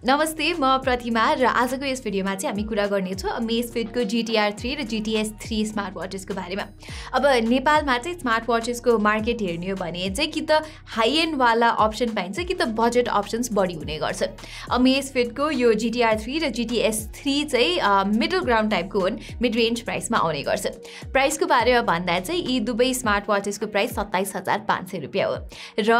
नमस्ते म प्रतिमा र आजको यस भिडियोमा चाहिँ हामी कुरा गर्नेछौँ Amazfit GTR3 र GTS3 स्मार्ट वाचेसको बारेमा। अब नेपालमा चाहिँ स्मार्ट वाचेसको मार्केट हेर्ने हो भने चाहिँ कि त हाई एन्ड वाला अप्सन पाइन्छ कि त बजेट अप्सन्स बढी हुने गर्छन्। Amazfit यो GTR3 र GTS3 चाहिँ मिडल ग्राउन्ड टाइपको हुन्, मिड रेन्ज प्राइसमा आउने गर्छन्। प्राइसको बारेमा भन्दा चाहिँ यी दुवै स्मार्ट वाचेसको प्राइस 27,500 रुपियाँ हो र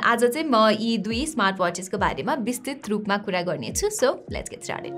आज चाहिँ म यी दुई स्मार्ट वाचेसको बारेमा विस्तृत रूपमा कुरा गर्नेछु। So let's get started.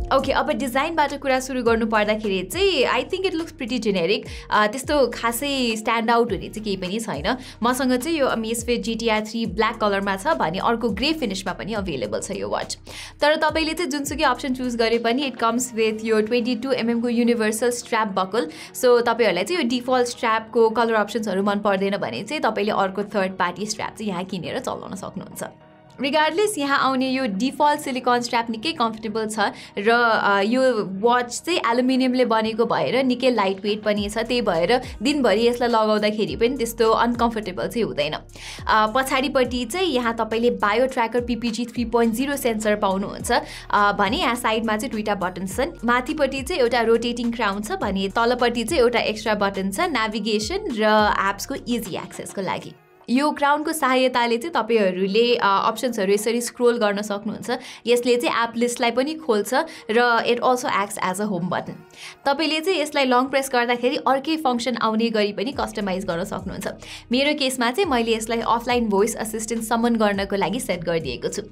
Okay, अब डिजाइनबाट कुरा सुरु गर्नु पर्दाखेरि चाहिँ I think it looks pretty generic. त्यस्तो खासै स्ट्यान्ड आउट हुने चाहिँ केही पनि छैन। मसँग चाहिँ यो Amazfit GTR3 ब्ल्याक कलरमा छ भने अर्को ग्रे फिनिशमा पनि अवेलेबल छ यो वाच। तर तपाईले चाहिँ जुनसुकै अप्सन चुज गरे पनि इट कम्स विथ यो 22mm को युनिभर्सल स्ट्र्याप बकल। सो तपाईहरुलाई चाहिँ यो डिफल्ट स्ट्र्यापको कलर अप्सन्सहरु मन पर्दैन भने चाहिँ तपाईले अर्को थर्ड पार्टी स्ट्र्याप चाहिँ यहाँ किनेर चलाउन सक्नुहुन्छ। रिगार्डलेस यहाँ आउने यो डिफल्ट सिलिकन स्ट्र्याप निकै कम्फर्टेबल छ र यो वाच चाहिँ एल्युमिनियमले बनेको भएर निकै लाइट वेट पनि छ। त्यही भएर दिनभरि यसलाई लगाउँदाखेरि पनि त्यस्तो अनकम्फर्टेबल चाहिँ हुँदैन। पछाडिपट्टि चाहिँ यहाँ तपाईले बायो ट्र्याकर PPG 3.0 सेन्सर पाउनुहुन्छ भने यहाँ साइडमा चाहिँ दुईटा बटन्स छन्। माथिपट्टि चाहिँ एउटा रोटेटिङ क्राउन छ भने तलपट्टि चाहिँ एउटा एक्स्ट्रा बटन छ नेभिगेसन र एप्सको इजी एक्सेसको लागि। यो क्राउनको सहायताले चाहिँ तपाईहरुले अप्सन्सहरु यसरी स्क्रोल गर्न सक्नुहुन्छ। यसले चाहिँ एप लिस्टलाई पनि खोल्छ र it also acts as a home button. तपाईले चाहिँ यसलाई लङ प्रेस गर्दाखेरि अर्कै फंक्सन आउने गरी पनि कस्टमाइज गर्न सक्नुहुन्छ। मेरो केसमा चाहिँ मैले यसलाई अफलाइन भोइस असिस्टेन्ट समन गर्नको लागि सेट गरिदिएको छु।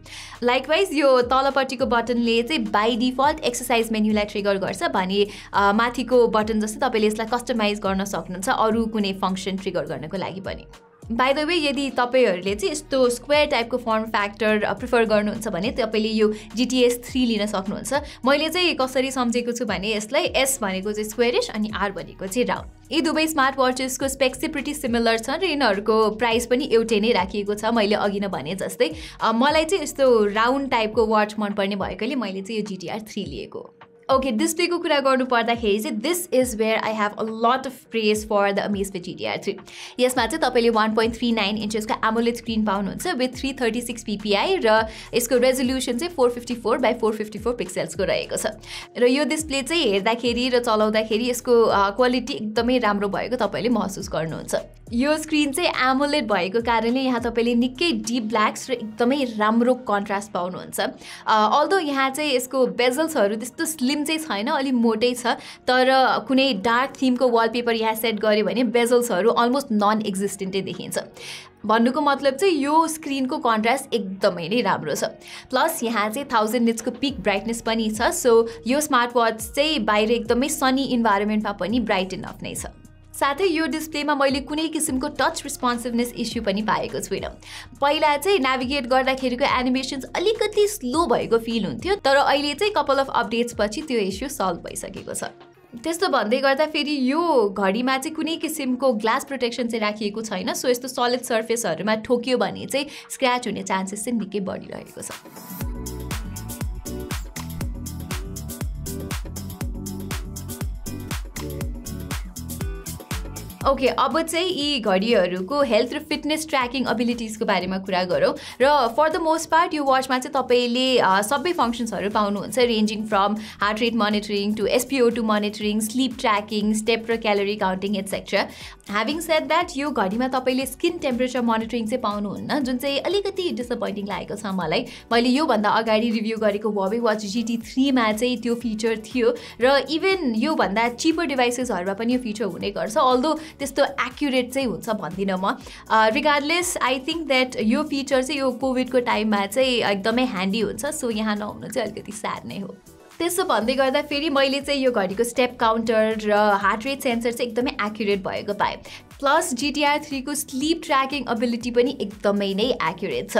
लाइकवाइज यो तलपट्टिको बटनले चाहिँ बाइ डिफल्ट एक्सरसाइज मेन्युलाई ट्रिगर गर्छ भने माथिको बटन जस्तै तपाईले यसलाई कस्टमाइज गर्न सक्नुहुन्छ अरु कुनै फंक्सन ट्रिगर गर्नको लागि पनि। बाइ द वे यदि तपाईहरुले चाहिँ यस्तो स्क्वायर टाइपको फर्म फ्याक्टर प्रिफर गर्नुहुन्छ भने तपाईले यो GTS3 लिन सक्नुहुन्छ। मैले चाहिँ कसरी सम्झेको छु भने यसलाई S भनेको चाहिँ स्क्वायरिश अनि R भनेको चाहिँ राउन्ड। यी दुवै स्मार्ट वाचेसको स्पेक्स चाहिँ प्रिटी सिमिलर छन् र यिनीहरुको प्राइस पनि एउटै नै राखिएको छ। मैले अघि नै भने जस्तै मलाई चाहिँ यस्तो राउन्ड टाइपको वाच मन पर्ने भएकोले मैले चाहिँ यो GTR3 लिएको। ओके, डिस्प्लेको कुरा गर्नु पर्दाखेरि चाहिँ this is where I have a lot of praise for the Amazfit GTR3। यसमा चाहिँ तपाईले 1.39 इन्चेसको Amoled स्क्रिन पाउनुहुन्छ विथ 336 ppi र यसको रेजोल्युसन चाहिँ 454x454 पिक्सल्सको रहेको छ र यो डिस्प्ले चाहिँ हेर्दाखेरि र चलाउँदाखेरि यसको क्वालिटी एकदमै राम्रो भएको तपाईले महसुस गर्नुहुन्छ। यो स्क्रिन चाहिँ Amoled भएको कारणले यहाँ तपाईले निकै डीप ब्ल्याक्स र एकदमै राम्रो कन्ट्रास्ट पाउनुहुन्छ। अल्दो यहाँ चाहिँ यसको बेजल्सहरु त्यस्तो स्लिम चाहिँ छैन, अलि मोटै छ, तर कुनै डार्क थीमको वालपेपर यहाँ सेट गर्यो भने बेजल्सहरु अलमोस्ट नन एक्जिस्टेन्टै देखिन्छ। भन्नुको मतलब चाहिँ यो स्क्रिनको कन्ट्रास्ट एकदमै नै राम्रो छ। प्लस यहाँ चाहिँ 1000 निट्सको पिक ब्राइटनेस पनि छ। सो यो स्मार्ट वाच चाहिँ बाहिर एकदमै सनी इन्भाइरोमेन्टमा पनि ब्राइट इनफ नै छ। साथै यो डिस्प्लेमा मैले कुनै किसिमको टच रेस्पोन्सिभनेस इस्यु पनि पाएको छुइनँ। पहिला चाहिँ नेभिगेट गर्दाखेरिको एनिमेसन्स अलिकति स्लो भएको फिल हुन्थ्यो, तर अहिले चाहिँ कपल अफ अपडेट्स पछि त्यो इस्यु सल्भ भइसकेको छ। त्यस्तो भन्दै गर्दा फेरि यो घडीमा चाहिँ कुनै किसिमको ग्लास प्रोटेक्सन चाहिँ राखिएको छैन। सो यस्तो सलिड सर्फेसहरुमा ठोक्यो भने चाहिँ स्क्रैच हुने चान्सेस चाहिँ निकै बढिरहेको छ। ओके, अब चाहिँ यी घडीहरुको हेल्थ र फिटनेस ट्र्याकिङ एबिलिटिजको बारेमा कुरा गरौँ र फर द मोस्ट पार्ट यो वाचमा चाहिँ तपाईले सबै फंक्सन्सहरु पाउनुहुन्छ ranging from heart rate monitoring to SpO2 monitoring, sleep tracking, step र calorie counting etcetera. Having said that यो घडीमा तपाईले स्किन टेम्परेचर मोनिटरिङ चाहिँ पाउनुहुन्न, जुन चाहिँ अलिकति डिसअपोइन्टिङ लागेको छ मलाई। मैले यो भन्दा अगाडि रिभ्यू गरेको Huawei Watch GT3 मा चाहिँ त्यो फिचर थियो र इभन यो भन्दा चिपर डिभाइसेसहरुमा पनि यो फिचर हुने गर्छ। अल्दो त्यस्तो एक्युरेट चाहिँ हुन्छ भन्दिनँ म। रिगार्डलेस आई थिंक दैट यो फिचर चाहिँ यो कोभिडको टाइममा चाहिँ एकदमै ह्यान्डी हुन्छ। सो यहाँ नहुनु चाहिँ अलिकति स्याड नै हो। त्यसो भन्दै गर्दा फेरि मैले चाहिँ यो घडीको स्टेप काउन्टर र हार्ट रेट सेन्सर चाहिँ एकदमै एक्युरेट भएको पाएँ। प्लस GTR3 को स्लीप ट्र्याकिङ एबिलिटी पनि एकदमै नै एक्युरेट छ।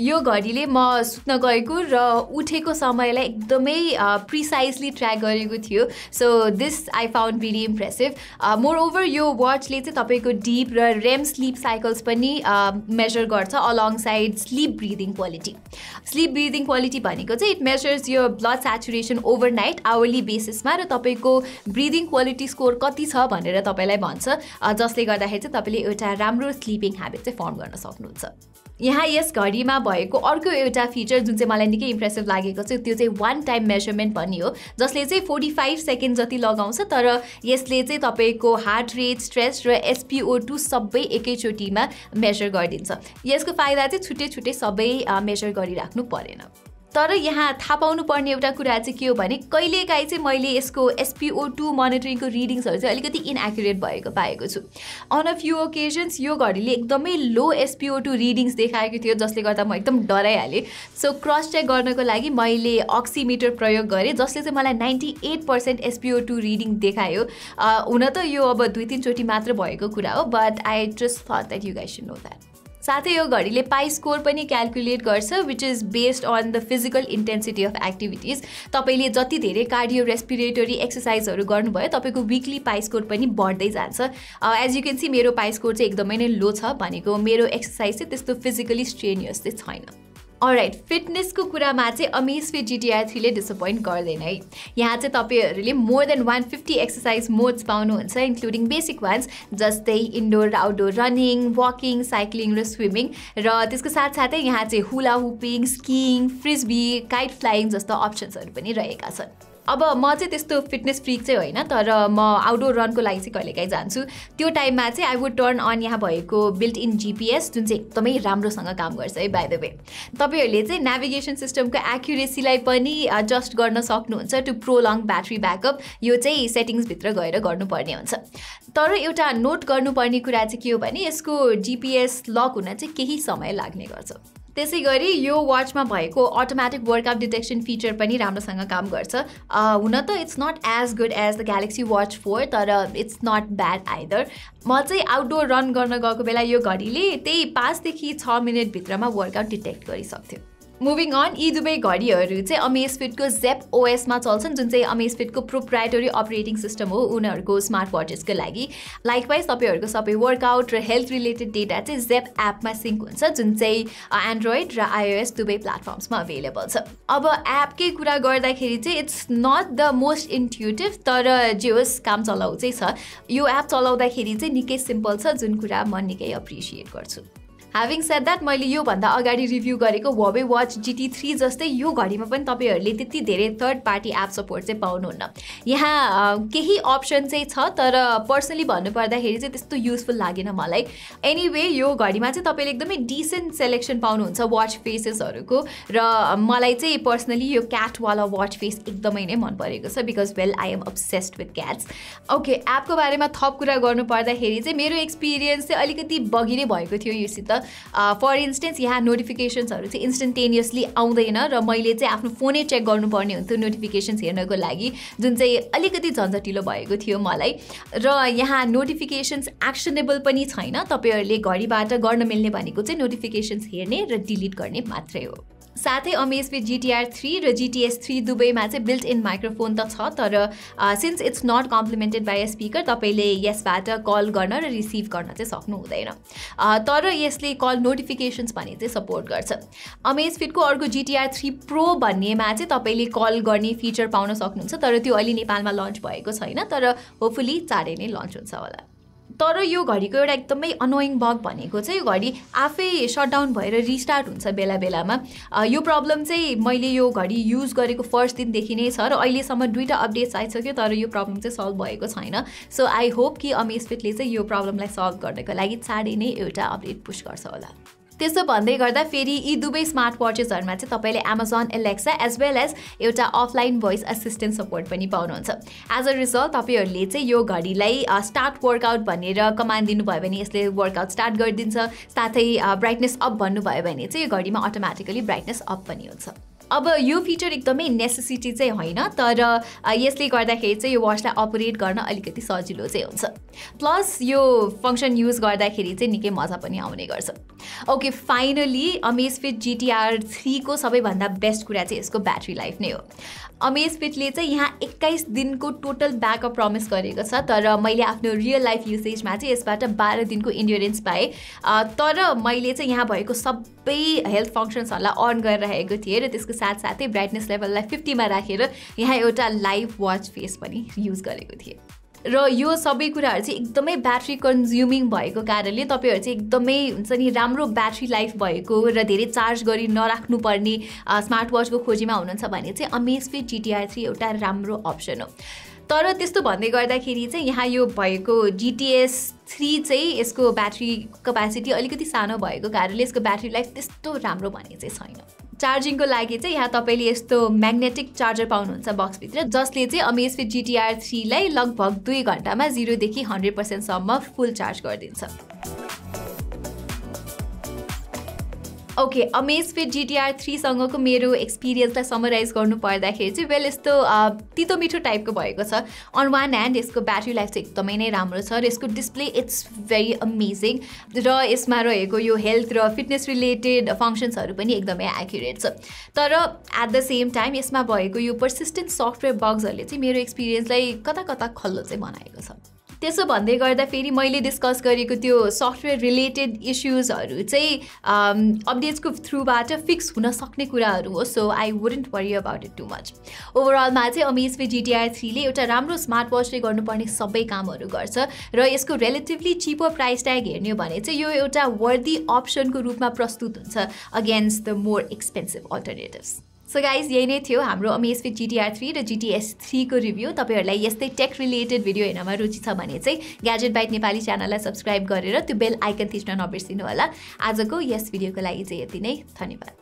यो घडीले म सुत्न गएको र उठेको समयलाई एकदमै प्रिसाइजली ट्र्याक गरेको थियो। So this I found very impressive. More over यो वाचले चाहिँ तपाईको डीप र रेम स्लीप साइकल्स पनि मेजर गर्छ along side sleep breathing quality. Sleep breathing quality भनेको चाहिँ इट मेजर्स यो ब्लड स्याचुरेसन ओभरनाइट आवरली बेसिसमा र तपाईको ब्रिदिङ क्वालिटी स्कोर कति छ भनेर तपाईलाई भन्छ, जसले गर्दाखेरि चाहिँ तपाईले एउटा राम्रो स्लीपिङ ह्याबिट चाहिँ फर्म गर्न सक्नुहुन्छ। यहाँ यस घडीमा भएको अर्को एउटा फिचर जुन चाहिँ मलाई निकै इम्प्रेसिभ लागेको छ त्यो चाहिँ वान टाइम मेजरमेन्ट भन्ने हो, जसले चाहिँ 45 सेकेन्ड जति लगाउँछ, तर यसले चाहिँ तपाईँको हार्ट रेट, स्ट्रेस र SpO2 सबै एकैचोटिमा मेजर गरिदिन्छ। यसको फाइदा चाहिँ छुट्टै छुट्टै सबै मेजर गरिराख्नु परेन। तर यहाँ थाहा पाउनु पर्ने एउटा कुरा चाहिँ के हो भने कहिलेकाहीँ चाहिँ मैले यसको SpO2 मोनिटरिङको रिडिङ्सहरू चाहिँ अलिकति इनएक्युरेट भएको पाएको छु। अन अ फ्यु ओकेजन्स यो घडीले एकदमै लो SpO2 रिडिङ्स देखाएको थियो, जसले गर्दा म एकदम डराइहालेँ। सो क्रस चेक गर्नको लागि मैले अक्सिमिटर प्रयोग गरेँ, जसले चाहिँ मलाई 98% SpO2 रिडिङ देखायो। हुन त यो अब 2-3 चोटि मात्र भएको कुरा हो, but I just thought that you guys should know that. साथै यो घडीले पाई स्कोर पनि क्याल्कुलेट गर्छ, which is based on the physical intensity of activities. तपाईँले जति धेरै कार्डियो रेस्पिरेटरी एक्सर्साइजहरू गर्नुभयो तपाईँको विकली पाई स्कोर पनि बढ्दै जान्छ। एज यु क्यान सी मेरो पाई स्कोर चाहिँ एकदमै नै लो छ, भनेको मेरो एक्सर्साइज चाहिँ त्यस्तो फिजिकली स्ट्रेनियस चाहिँ छैन। अलराइट, फिटनेसको कुरामा चाहिँ अमेजफिट GTR3 ले डिसपोइन्ट गर्दैन है। यहाँ चाहिँ तपाईँहरूले मोर देन 150 एक्सर्साइज मोड्स पाउनुहुन्छ, इन्क्लुडिङ बेसिक वान्स जस्तै इन्डोर र आउटडोर रनिङ, वकिङ, साइक्लिङ र स्विमिङ, र त्यसको साथसाथै यहाँ चाहिँ हुला whooping, skiing, frisbee, kite flying जस्तो अप्सन्सहरू पनि रहेका छन्। अब म चाहिँ त्यस्तो फिटनेस फ्रिक चाहिँ होइन, तर म आउटडोर रनको लागि चाहिँ कहिलेकाहीँ जान्छु। त्यो टाइममा चाहिँ आई वुड टर्न अन यहाँ भएको बिल्ट इन GPS, जुन चाहिँ एकदमै राम्रोसँग काम गर्छ है। बाइ द वे तपाईँहरूले चाहिँ नेभिगेसन सिस्टमको एक्युरेसीलाई पनि एडजस्ट गर्न सक्नुहुन्छ टु प्रोलङ ब्याट्री ब्याकअप। यो चाहिँ सेटिङ्सभित्र गएर गर्नुपर्ने हुन्छ। तर एउटा नोट गर्नुपर्ने कुरा चाहिँ के हो भने यसको GPS लक हुन चाहिँ केही समय लाग्ने गर्छ। त्यसै गरी यो वाचमा भएको अटोमेटिक वर्कआउट डिटेक्सन फिचर पनि राम्रोसँग काम गर्छ। हुन त it's not as good as the Galaxy Watch 4, तर इट्स नट ब्याड आइदर। म चाहिँ आउटडोर रन गर्न गएको बेला यो घडीले त्यही 5 देखि 6 मिनटभित्रमा वर्कआउट डिटेक्ट गरिसक्थ्यो। मुभिङ अन, यी दुवै घडीहरू चाहिँ अमेजफिटको जेप OSमा चल्छन्, जुन चाहिँ अमेजफिटको प्रोप्राइटरी अपरेटिङ सिस्टम हो उनीहरूको स्मार्ट वाचेसको लागि। लाइकवाइज तपाईँहरूको सबै वर्कआउट र हेल्थ रिलेटेड डेटा चाहिँ जेप एपमा सिङ्क हुन्छ, जुन चाहिँ एन्ड्रोइड र iOS दुवै प्लेटफर्म्समा अभाइलेबल छ। अब एपकै कुरा गर्दाखेरि चाहिँ इट्स नट द मोस्ट इन्ट्युटिभ, तर जे होस् काम चलाउ चाहिँ छ। यो एप चलाउँदाखेरि चाहिँ निकै सिम्पल छ, जुन कुरा म निकै एप्रिसिएट गर्छु। ह्याभिङ सेड द्याट, मैले योभन्दा अगाडि रिभ्यू गरेको हुआवे वाच GT3 जस्तै यो घडीमा पनि तपाईँहरूले त्यति धेरै थर्ड पार्टी एप सपोर्ट चाहिँ पाउनुहुन्न। यहाँ केही अप्सन चाहिँ छ, तर पर्सनली भन्नुपर्दाखेरि चाहिँ त्यस्तो युजफुल लागेन मलाई। एनिवे यो घडीमा चाहिँ तपाईँले एकदमै डिसेन्ट सेलेक्सन पाउनुहुन्छ वाच फेसेसहरूको, र मलाई चाहिँ पर्सनली यो क्याटवाला वाच फेस एकदमै नै मन परेको छ, because well I am obsessed with cats. Okay, एपको बारेमा थप कुरा गर्नु पर्दाखेरि चाहिँ मेरो एक्सपिरियन्स चाहिँ अलिकति बगी नै भएको थियो योसित। फर इन्स्टेन्स यहाँ नोटिफिकेसन्सहरू चाहिँ इन्स्टेन्टेनियसली आउँदैन, र मैले चाहिँ आफ्नो फोनै चेक गर्नुपर्ने हुन्थ्यो नोटिफिकेसन्स हेर्नको लागि, जुन चाहिँ अलिकति झन्झटिलो भएको थियो मलाई। र यहाँ नोटिफिकेसन्स एक्सनेबल पनि छैन, तपाईँहरूले घडीबाट गर्न मिल्ने भनेको चाहिँ नोटिफिकेसन्स हेर्ने र डिलिट गर्ने मात्रै हो। साथै अमेजफिट GTR3 र GTS3 दुवैमा चाहिँ बिल्ट इन माइक्रोफोन त छ, तर since it's not complemented by a speaker तपाईँले यसबाट कल गर्न र रिसिभ गर्न चाहिँ सक्नु हुँदैन। तर यसले कल नोटिफिकेसन्स भने चाहिँ सपोर्ट गर्छ। अमेजफिटको अर्को GTR3 Pro भन्नेमा चाहिँ तपाईँले कल गर्ने फिचर पाउन सक्नुहुन्छ, तर त्यो अहिले नेपालमा लन्च भएको छैन, तर होपफुली चाँडै नै लन्च हुन्छ होला। तर यो घडीको एउटा एकदमै अनोइङ बग भनेको चाहिँ यो घडी आफै सटडाउन भएर रिस्टार्ट हुन्छ बेला बेलामा। यो प्रब्लम चाहिँ मैले यो घडी युज गरेको फर्स्ट दिनदेखि नै छ, र अहिलेसम्म 2टा अपडेट्स आइसक्यो, तर यो प्रब्लम चाहिँ सल्भ भएको छैन। सो आई होप कि अमेजफिटले चाहिँ यो प्रब्लमलाई सल्भ गर्नको लागि चाँडै नै एउटा अपडेट पुश गर्छ होला। त्यसो भन्दै गर्दा फेरि यी दुवै स्मार्ट वाचेसहरूमा चाहिँ तपाईँले Amazon Alexa as well as एउटा अफलाइन भोइस असिस्टेन्ट सपोर्ट पनि पाउनुहुन्छ। एज अ रिजल्ट तपाईँहरूले चाहिँ यो घडीलाई स्टार्ट वर्कआउट भनेर कमान्ड दिनुभयो भने यसले वर्कआउट स्टार्ट गरिदिन्छ, साथै ब्राइटनेस अप भन्नुभयो भने चाहिँ यो घडीमा अटोमेटिकली ब्राइटनेस अप पनि हुन्छ। अब यो फिचर एकदमै नेसेसिटी चाहिँ होइन, तर यसले गर्दाखेरि चाहिँ यो वाचलाई अपरेट गर्न अलिकति सजिलो चाहिँ हुन्छ। प्लस यो फङ्सन युज गर्दाखेरि चाहिँ निकै मजा पनि आउने गर्छ। ओके, फाइनली अमेजफिट GTR3 को सबैभन्दा बेस्ट कुरा चाहिँ यसको ब्याट्री लाइफ नै हो। अमेजफिटले चाहिँ यहाँ 21 दिनको टोटल ब्याकअप प्रमिस गरेको छ, तर मैले आफ्नो रियल लाइफ युसेजमा चाहिँ यसबाट 12 दिनको इन्ड्योरेन्स पाएँ। तर मैले चाहिँ यहाँ भएको सबै हेल्थ फङ्सन्सहरूलाई अन गरिरहेको थिएँ, र त्यसको साथसाथै ब्राइटनेस लेभललाई 50 मा राखेर यहाँ एउटा लाइभ वाच फेस पनि युज गरेको थिएँ। र यो सबै कुराहरू चाहिँ एकदमै ब्याट्री कन्ज्युमिङ भएको कारणले तपाईँहरू चाहिँ एकदमै हुन्छ नि राम्रो ब्याट्री लाइफ भएको र धेरै चार्ज गरी नराख्नु पर्ने स्मार्ट वाचको खोजीमा हुनुहुन्छ भने चाहिँ Amazfit GTR3 एउटा राम्रो अप्सन हो। तर त्यस्तो भन्दै गर्दाखेरि चाहिँ यहाँ यो भएको GTS3 चाहिँ यसको ब्याट्री क्यापेसिटी अलिकति सानो भएको कारणले यसको ब्याट्री लाइफ त्यस्तो राम्रो भने चाहिँ छैन। चार्जिङको लागि चाहिँ यहाँ तपाईँले यस्तो म्याग्नेटिक चार्जर पाउनुहुन्छ बक्सभित्र, जसले चाहिँ Amazfit GTR3 लाई लगभग 2 घण्टामा 0 देखि 100% सम्म फुल चार्ज गरिदिन्छ। ओके, Amazfit GTR3 सँगको मेरो एक्सपिरियन्सलाई समराइज गर्नु पर्दाखेरि चाहिँ वेल यस्तो तितो मिठो टाइपको भएको छ। अन वान ह्यान्ड यसको ब्याट्री लाइफ चाहिँ एकदमै नै राम्रो छ र यसको डिस्प्ले इट्स भेरी अमेजिङ र यसमा रहेको यो हेल्थ र फिटनेस रिलेटेड फङ्सन्सहरू पनि एकदमै एक्युरेट छ। तर एट द सेम टाइम यसमा भएको यो पर्सिस्टेन्ट सफ्टवेयर बग्सहरूले चाहिँ मेरो एक्सपिरियन्सलाई कता कता खल्लो चाहिँ बनाएको छ। त्यसो भन्दै गर्दा फेरि मैले डिस्कस गरेको त्यो सफ्टवेयर रिलेटेड इस्युजहरू चाहिँ अपडेट्सको थ्रुबाट फिक्स हुन सक्ने कुराहरू हो, so I wouldn't worry about it too much. ओभरअलमा चाहिँ Amazfit GTR3 ले एउटा राम्रो स्मार्ट वाचले गर्नुपर्ने सबै कामहरू गर्छ र यसको रिलेटिभली चिपर प्राइस ट्याग हेर्ने हो भने चाहिँ यो एउटा वर्दी अप्सनको रूपमा प्रस्तुत हुन्छ against the more expensive alternatives. So guys, यही नै थियो हाम्रो Amazfit GTR3 र GTS3 को रिभ्यू। तपाईँहरूलाई यस्तै टेक रिलेटेड भिडियो हेर्नमा रुचि छ भने चाहिँ ग्याजेट बाइट नेपाली च्यानललाई सब्सक्राइब गरेर त्यो बेल आइकन थिच्न नबिर्सिनु होला। आजको यस भिडियोको लागि चाहिँ यति नै, धन्यवाद।